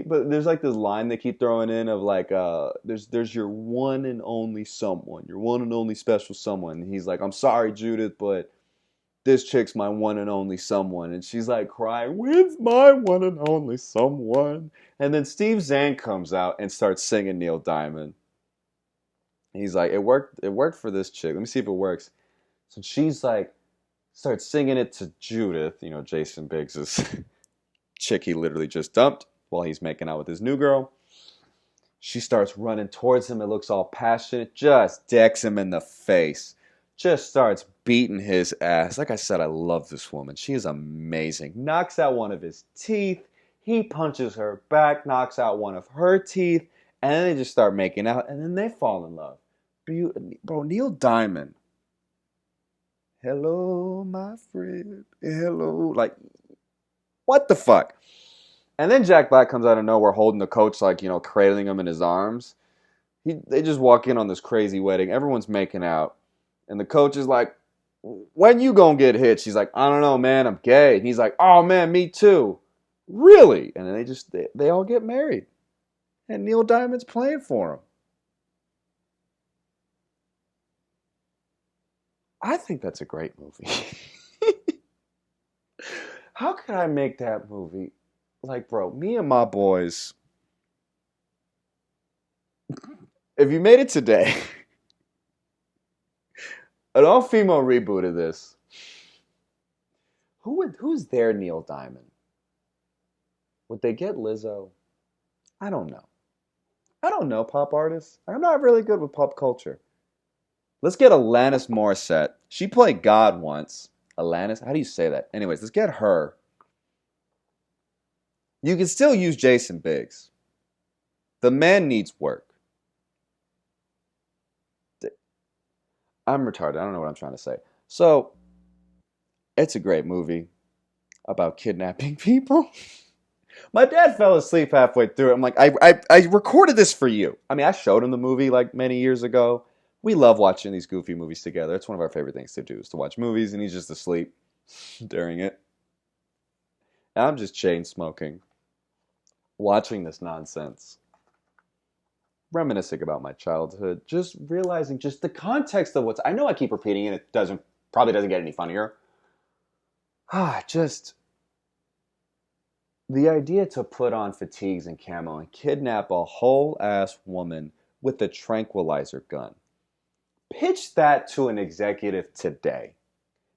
Speaker 3: but there's like this line they keep throwing in of like, there's your one and only someone, your one and only special someone. And he's like, I'm sorry, Judith, but this chick's my one and only someone. And she's like crying, when's my one and only someone? And then Steve Zahn comes out and starts singing Neil Diamond. And he's like, it worked for this chick. Let me see if it works. So she's like, starts singing it to Judith, Jason Biggs' chick he literally just dumped while he's making out with his new girl. She starts running towards him. It looks all passionate. Just decks him in the face. Just starts beating his ass. Like I said, I love this woman. She is amazing. Knocks out one of his teeth. He punches her back, knocks out one of her teeth. And then they just start making out. And then they fall in love. Bro, Neil Diamond. Hello, my friend. Hello. Like, what the fuck? And then Jack Black comes out of nowhere holding the coach, like, cradling him in his arms. They just walk in on this crazy wedding. Everyone's making out. And the coach is like, when you gonna get hit? She's like, I don't know, man. I'm gay. And he's like, oh, man, me too. Really? And then they all get married. And Neil Diamond's playing for him. I think that's a great movie. How could I make that movie? Like, bro, me and my boys, if you made it today, an all-female reboot of this, who's their Neil Diamond? Would they get Lizzo? I don't know. I don't know pop artists. I'm not really good with pop culture. Let's get Alanis Morissette. She played God once. Alanis? How do you say that? Anyways, let's get her. You can still use Jason Biggs. The man needs work. I'm retarded. I don't know what I'm trying to say. So, it's a great movie about kidnapping people. My dad fell asleep halfway through it. I'm like, I recorded this for you. I mean, I showed him the movie like many years ago. We love watching these goofy movies together. It's one of our favorite things to do is to watch movies, and he's just asleep during it. And I'm just chain smoking, watching this nonsense, reminiscing about my childhood, just realizing just the context of what's. I know I keep repeating it. It probably doesn't get any funnier. Just the idea to put on fatigues and camo and kidnap a whole ass woman with a tranquilizer gun. Pitch that to an executive today.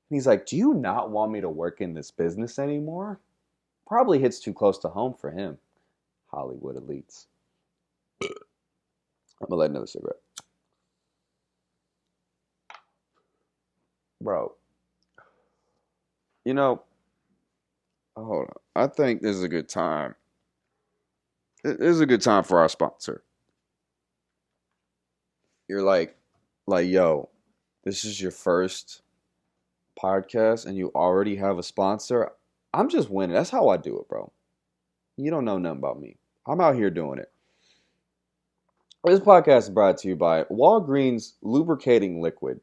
Speaker 3: And he's like, do you not want me to work in this business anymore? Probably hits too close to home for him. Hollywood elites. I'm gonna light another cigarette. Bro, you know, hold on. I think this is a good time. This is a good time for our sponsor. You're like, yo, this is your first podcast and you already have a sponsor. I'm just winning. That's how I do it, bro. You don't know nothing about me. I'm out here doing it. This podcast is brought to you by Walgreens Lubricating Liquid.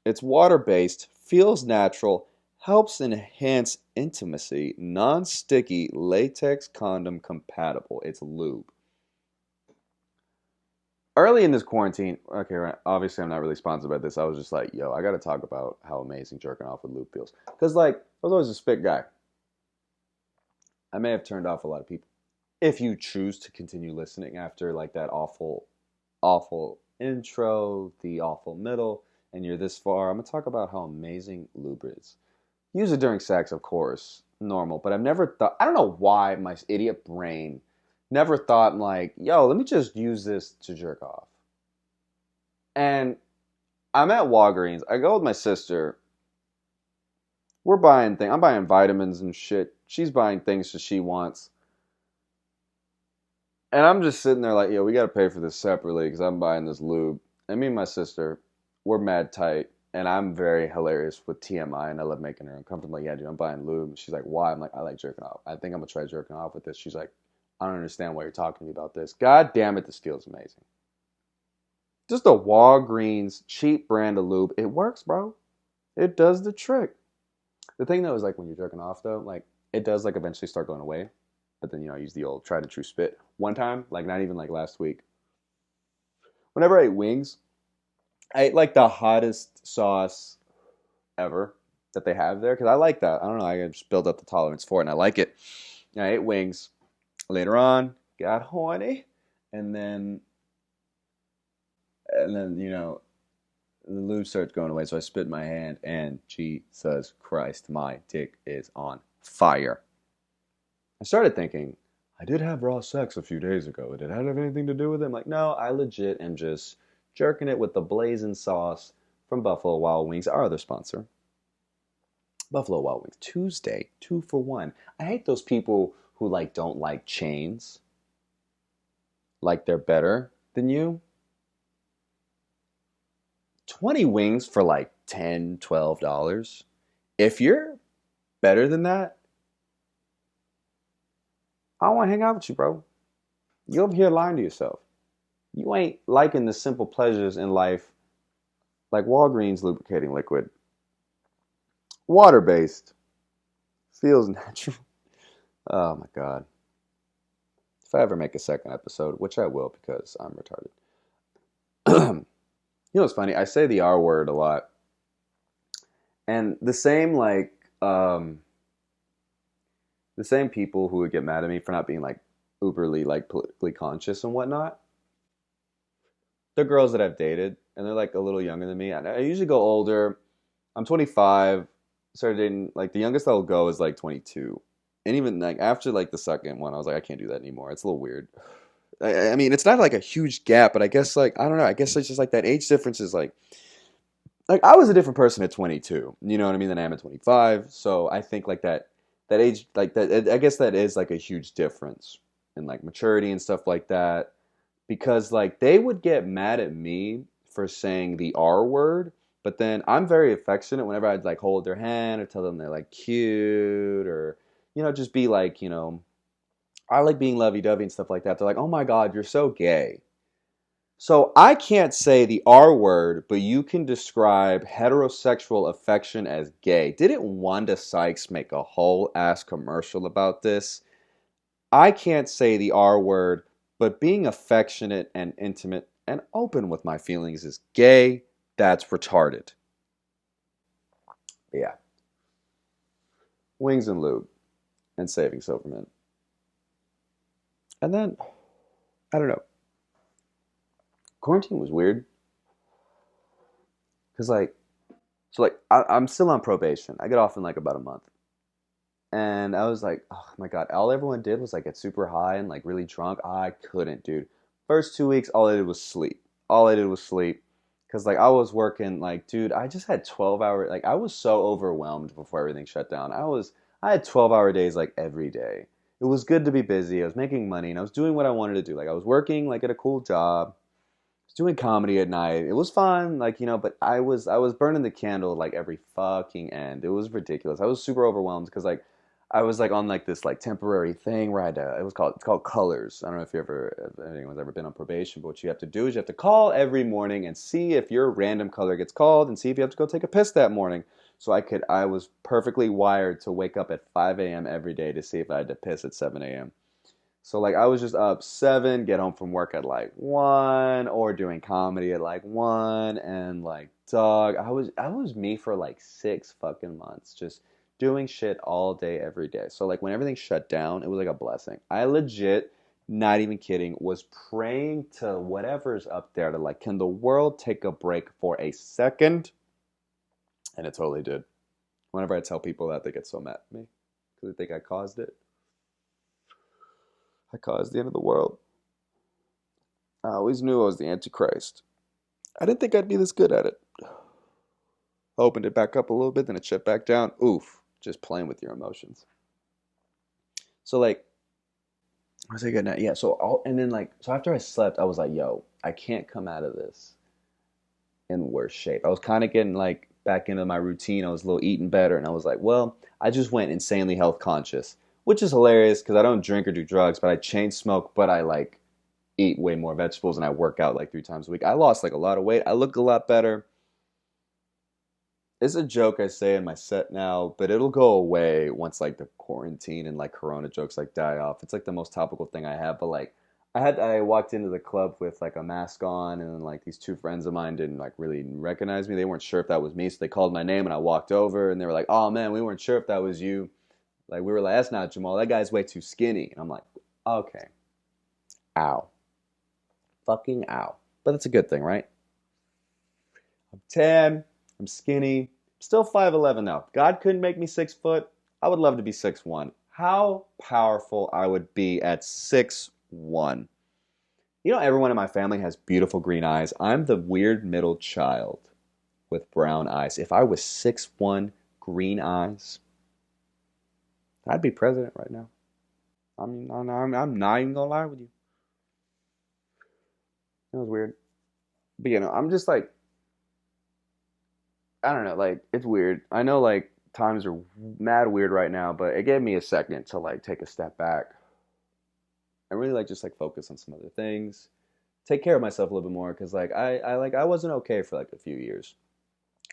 Speaker 3: It's water-based, feels natural, helps enhance intimacy, non-sticky, latex condom compatible. It's lube. Early in this quarantine, okay, right, obviously I'm not really sponsored by this. I was just like, yo, I got to talk about how amazing jerking off with lube feels. Because, like, I was always a spit guy. I may have turned off a lot of people. If you choose to continue listening after, like, that awful, awful intro, the awful middle, and you're this far, I'm going to talk about how amazing lube is. Use it during sex, of course, normal. But I've never thought, I don't know why my idiot brain never thought, like, yo, let me just use this to jerk off. And I'm at Walgreens. I go with my sister. We're buying things. I'm buying vitamins and shit. She's buying things that she wants. And I'm just sitting there like, yo, we got to pay for this separately because I'm buying this lube. And me and my sister, we're mad tight. And I'm very hilarious with TMI, and I love making her uncomfortable. Like, yeah, dude, I'm buying lube. And she's like, why? I'm like, I like jerking off. I think I'm going to try jerking off with this. She's like, I don't understand why you're talking to me about this. God damn it, this feels amazing. Just a Walgreens cheap brand of lube. It works, bro. It does the trick. The thing, though, is like when you're jerking off, though, like it does like eventually start going away. But then, I use the old tried and true spit. One time, like not even like last week, whenever I ate wings, I ate like the hottest sauce ever that they have there because I like that. I don't know. I just build up the tolerance for it, and I like it. And I ate wings. Later on, got horny, and then the lube starts going away. So I spit in my hand, and Jesus Christ, my dick is on fire. I started thinking, I did have raw sex a few days ago. Did that have anything to do with it? I'm like, no, I legit am just jerking it with the blazing sauce from Buffalo Wild Wings, our other sponsor. Buffalo Wild Wings, Tuesday, 2 for 1. I hate those people who like don't like chains, like they're better than you. 20 wings for like $10, $12. If you're better than that, I don't want to hang out with you, bro. You're over here lying to yourself. You ain't liking the simple pleasures in life like Walgreens lubricating liquid. Water-based. Feels natural. Oh my God. If I ever make a second episode, which I will because I'm retarded. You know what's funny? I say the R word a lot. And the same the same people who would get mad at me for not being like uberly like politically conscious and whatnot, they're girls that I've dated and they're like a little younger than me. And I usually go older. I'm 25. Started dating, like the youngest I'll go is like 22. And even like after like the second one, I was like, I can't do that anymore. It's a little weird. I mean, it's not like a huge gap, but I guess like I don't know. I guess it's just like that age difference is like I was a different person at 22. You know what I mean? Than I am at 25. So I think like that age like that. I guess that is like a huge difference in like maturity and stuff like that. Because like they would get mad at me for saying the R word, but then I'm very affectionate whenever I'd like hold their hand or tell them they're like cute or just be like I like being lovey-dovey and stuff like that. They're like, oh my God, you're so gay. So I can't say the R word, but you can describe heterosexual affection as gay. Didn't Wanda Sykes make a whole ass commercial about this? I can't say the R word, but being affectionate and intimate and open with my feelings is gay. That's retarded. But yeah. Wings and lube and saving Silverman. And then, I don't know. Quarantine was weird. Because I'm still on probation. I get off in like about a month. And I was like, oh my God, all everyone did was like get super high and like really drunk. I couldn't, dude. First 2 weeks, all I did was sleep. All I did was sleep. Because, like, I was working, like, dude, I just had 12-hour, like, I was so overwhelmed before everything shut down. I had 12-hour days, like, every day. It was good to be busy. I was making money, and I was doing what I wanted to do. Like, I was working, like, at a cool job. I was doing comedy at night. It was fun, like, but I was burning the candle, like, every fucking end. It was ridiculous. I was super overwhelmed because, like, I was like on like this like temporary thing where I had to, it's called colors. I don't know if anyone's ever been on probation, but what you have to do is you have to call every morning and see if your random color gets called and see if you have to go take a piss that morning. So I was perfectly wired to wake up at 5 a.m. every day to see if I had to piss at 7 a.m. So like I was just up 7, get home from work at like 1, or doing comedy at like 1, and like dog, I was me for like 6 fucking months, just doing shit all day every day. So like when everything shut down, it was like a blessing. I legit, not even kidding, was praying to whatever's up there to like, can the world take a break for a second? And it totally did. Whenever I tell people that, they get so mad at me because they think I caused it. I caused the end of the world. I always knew I was the Antichrist. I didn't think I'd be this good at it. I opened it back up a little bit, then it shut back down. Oof, just playing with your emotions. So like, what was I getting at? Yeah, so after I slept, I was like, yo, I can't come out of this in worse shape. I was kind of getting like back into my routine. I was a little eating better, and I was like, well, I just went insanely health conscious, which is hilarious because I don't drink or do drugs, but I chain smoke, but I like eat way more vegetables and I work out like 3 times a week. I lost like a lot of weight. I look a lot better. It's a joke I say in my set now, but it'll go away once like the quarantine and like corona jokes like die off. It's like the most topical thing I have, but like I walked into the club with like a mask on, and then like these 2 friends of mine didn't like really recognize me. They weren't sure if that was me, so they called my name and I walked over and they were like, "Oh man, we weren't sure if that was you." Like we were like, "That's not Jamal. That guy's way too skinny." And I'm like, "Okay. Ow. Fucking ow." But that's a good thing, right? I'm tan, I'm skinny, still 5'11" now. God couldn't make me 6 foot. I would love to be 6'1". How powerful I would be at 6'1". Everyone in my family has beautiful green eyes. I'm the weird middle child with brown eyes. If I was 6'1", green eyes, I'd be president right now. I'm not even gonna lie with you. That was weird. But I'm just like, I don't know, like it's weird. I know like times are mad weird right now, but it gave me a second to like take a step back and really like just like focus on some other things, take care of myself a little bit more because like I wasn't okay for like a few years.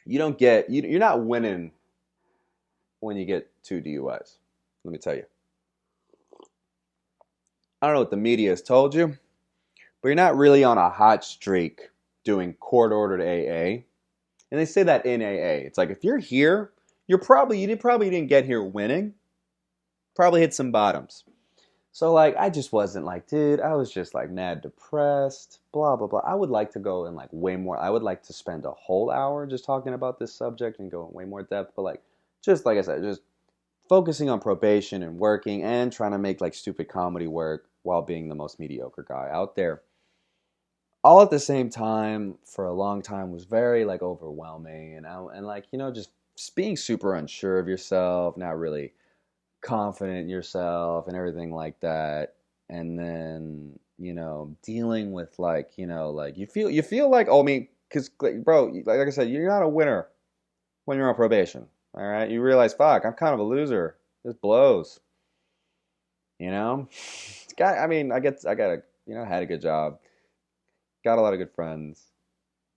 Speaker 3: You're not winning when you get 2 DUIs. Let me tell you. I don't know what the media has told you, but you're not really on a hot streak doing court-ordered AA. And they say that in AA. It's like if you're here, you probably didn't get here winning. Probably hit some bottoms. So like I just wasn't like, dude, I was just like mad depressed, blah blah blah. I would like to go in like way more. I would like to spend a whole hour just talking about this subject and go in way more depth, but like just like I said, just focusing on probation and working and trying to make like stupid comedy work while being the most mediocre guy out there. All at the same time for a long time was very like overwhelming, and like just being super unsure of yourself, not really confident in yourself and everything like that. And then dealing with like like you feel like, oh, I mean, because bro, like I said, you're not a winner when you're on probation. All right, you realize, fuck, I'm kind of a loser. This blows. I mean, I got a had a good job, got a lot of good friends,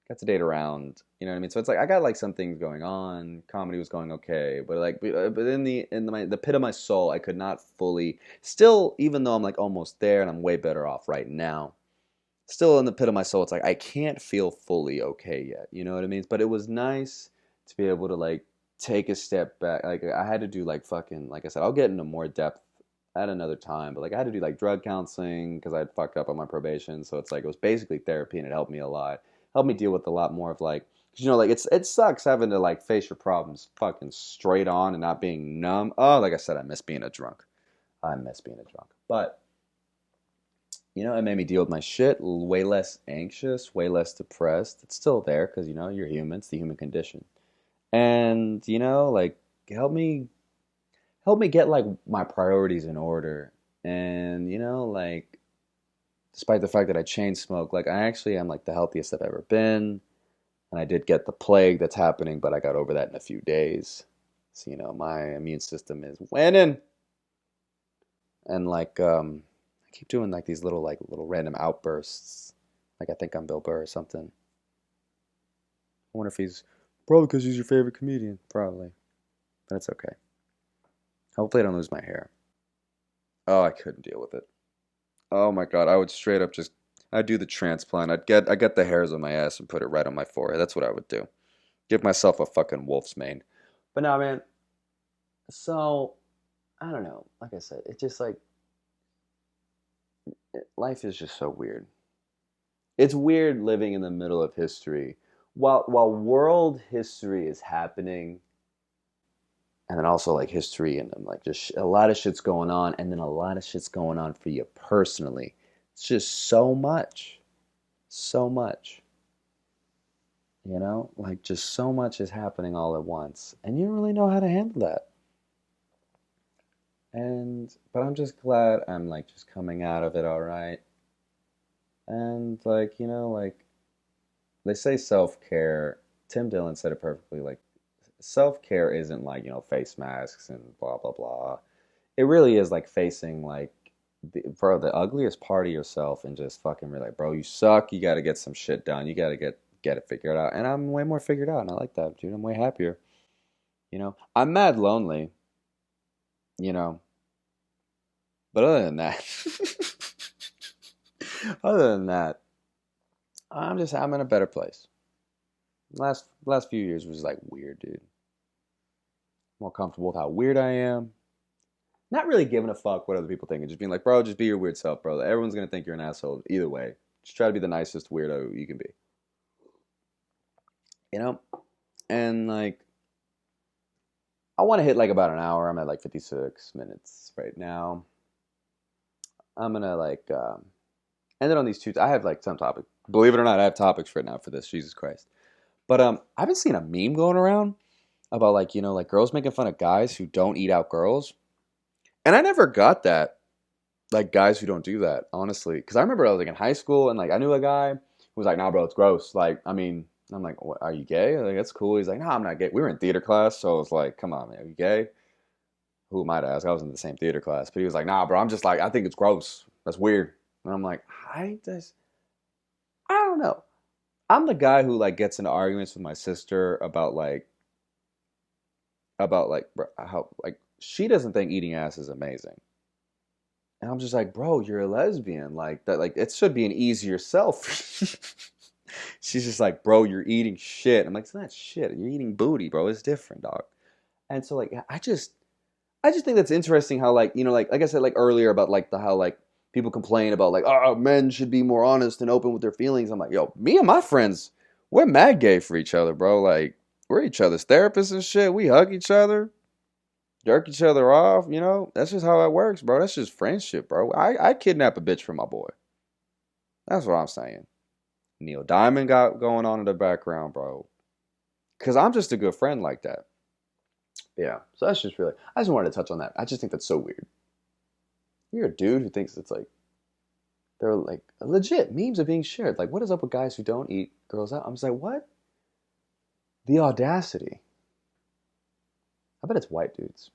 Speaker 3: got to date around. You know what I mean? So it's like I got like some things going on. Comedy was going okay, but like, but in the pit of my soul, I could not fully. Still, even though I'm like almost there and I'm way better off right now, still in the pit of my soul, it's like I can't feel fully okay yet. You know what I mean? But it was nice to be able to like take a step back. Like I had to do like fucking, like I said, I'll get into more depth at another time, but like I had to do like drug counseling because I had fucked up on my probation. So it's like it was basically therapy, and it helped me a lot. Helped me deal with a lot more of like, cause like it sucks having to like face your problems fucking straight on and not being numb. Oh, like I said, I miss being a drunk. I miss being a drunk. But it made me deal with my shit way less anxious, way less depressed. It's still there because, you're human. It's the human condition. And, like, help me get like my priorities in order. And, like, despite the fact that I chain smoke, like I actually am like the healthiest I've ever been. And I did get the plague that's happening, but I got over that in a few days. So, my immune system is winning. And like I keep doing like these little random outbursts. Like I think I'm Bill Burr or something. I wonder if he's probably because he's your favorite comedian, probably. But it's okay. Hopefully I don't lose my hair. Oh, I couldn't deal with it. Oh my God, I would straight up just I'd do the transplant. I get the hairs on my ass and put it right on my forehead. That's what I would do. Give myself a fucking wolf's mane. But no, man. So I don't know. Like I said, it's just like life is just so weird. It's weird living in the middle of history. While world history is happening, and then also like history and like just a lot of shit's going on, and then a lot of shit's going on for you personally. It's just so much. So much. Like just so much is happening all at once, and you don't really know how to handle that. But I'm just glad I'm like just coming out of it all right. And like, like they say self-care. Tim Dillon said it perfectly. Like self-care isn't like, face masks and blah blah blah. It really is like facing like the ugliest part of yourself and just fucking be like, bro, you suck. You got to get some shit done. You got to get it figured out. And I'm way more figured out, and I like that, dude. I'm way happier. I'm mad lonely. You know, but other than that, other than that, I'm in a better place. Last few years was like weird, dude. More comfortable with how weird I am. Not really giving a fuck what other people think, and just being like, bro, just be your weird self, bro. Everyone's gonna think you're an asshole either way. Just try to be the nicest weirdo you can be. You know? And like I want to hit like about an hour. I'm at like 56 minutes right now. I'm gonna like end it on these two. I have like some topics. Believe it or not, I have topics right now for this. Jesus Christ. But I've been seeing a meme going around about like, like girls making fun of guys who don't eat out girls. And I never got that. Like guys who don't do that, honestly. Because I remember I was like in high school and like I knew a guy who was like, nah, bro, it's gross. Like, I mean, I'm like, what, are you gay? Like, that's cool. He's like, nah, I'm not gay. We were in theater class, so I was like, come on, man, are you gay? Who am I to ask? I was in the same theater class. But he was like, nah, bro, I'm just like, I think it's gross. That's weird. And I'm like, I don't know. I'm the guy who like gets into arguments with my sister about like how like she doesn't think eating ass is amazing. And I'm just like, bro, you're a lesbian. Like that, like it should be an easier sell for you. She's just like, bro, you're eating shit. I'm like, it's not shit. You're eating booty, bro. It's different, dog. And so like I just think that's interesting how like, like I said like earlier about like the how like people complain about like, oh, men should be more honest and open with their feelings. I'm like, yo, me and my friends, we're mad gay for each other, bro. Like, we're each other's therapists and shit. We hug each other, jerk each other off, That's just how it works, bro. That's just friendship, bro. I kidnap a bitch for my boy. That's what I'm saying. Neil Diamond got going on in the background, bro. Because I'm just a good friend like that. Yeah, so that's just really, I just wanted to touch on that. I just think that's so weird. You're a dude who thinks it's like, they're like, legit memes are being shared. Like, what is up with guys who don't eat girls out? I'm just like, what? The audacity. I bet it's white dudes.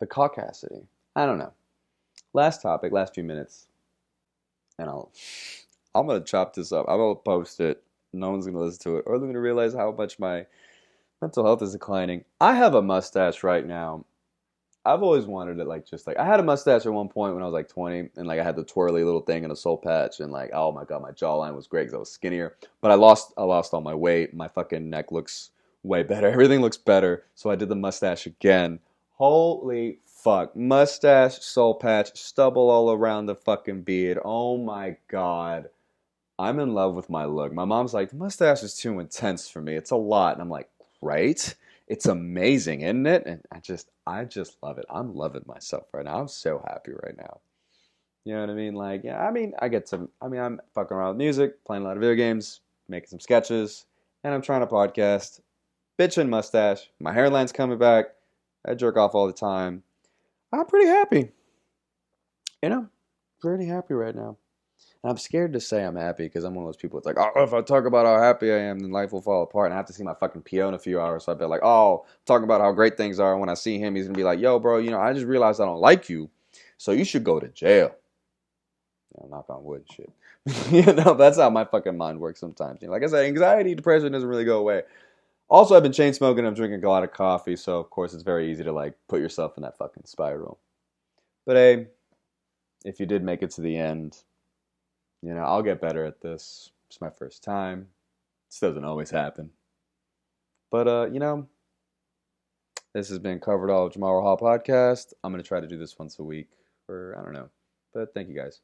Speaker 3: The caucasity. I don't know. Last topic, last few minutes. And I'm going to chop this up. I'm going to post it. No one's going to listen to it. Or they're going to realize how much my mental health is declining. I have a mustache right now. I've always wanted it, like, just like, I had a mustache at one point when I was like 20, and like I had the twirly little thing and a soul patch, and like, oh my God, my jawline was great because I was skinnier. But I lost all my weight. My fucking neck looks way better. Everything looks better. So I did the mustache again. Holy fuck. Mustache, soul patch, stubble all around the fucking beard. Oh my God. I'm in love with my look. My mom's like, the mustache is too intense for me. It's a lot. And I'm like, right? It's amazing, isn't it? And I just love it. I'm loving myself right now. I'm so happy right now. You know what I mean? Like, yeah, I'm fucking around with music, playing a lot of video games, making some sketches, and I'm trying to podcast. Bitchin' mustache. My hairline's coming back. I jerk off all the time. I'm pretty happy. You know, pretty happy right now. And I'm scared to say I'm happy because I'm one of those people. It's like, oh, if I talk about how happy I am, then life will fall apart. And I have to see my fucking PO in a few hours. So I bet like, oh, talking about how great things are. And when I see him, he's gonna be like, yo, bro, I just realized I don't like you, so you should go to jail. Knock on wood, shit. That's how my fucking mind works sometimes. Like I said, anxiety, depression doesn't really go away. Also, I've been chain smoking. I'm drinking a lot of coffee, so of course it's very easy to like put yourself in that fucking spiral. But hey, if you did make it to the end, I'll get better at this. It's my first time. This doesn't always happen. But this has been Covered All of JamalRahal podcast. I'm gonna try to do this once a week, or I don't know. But thank you guys.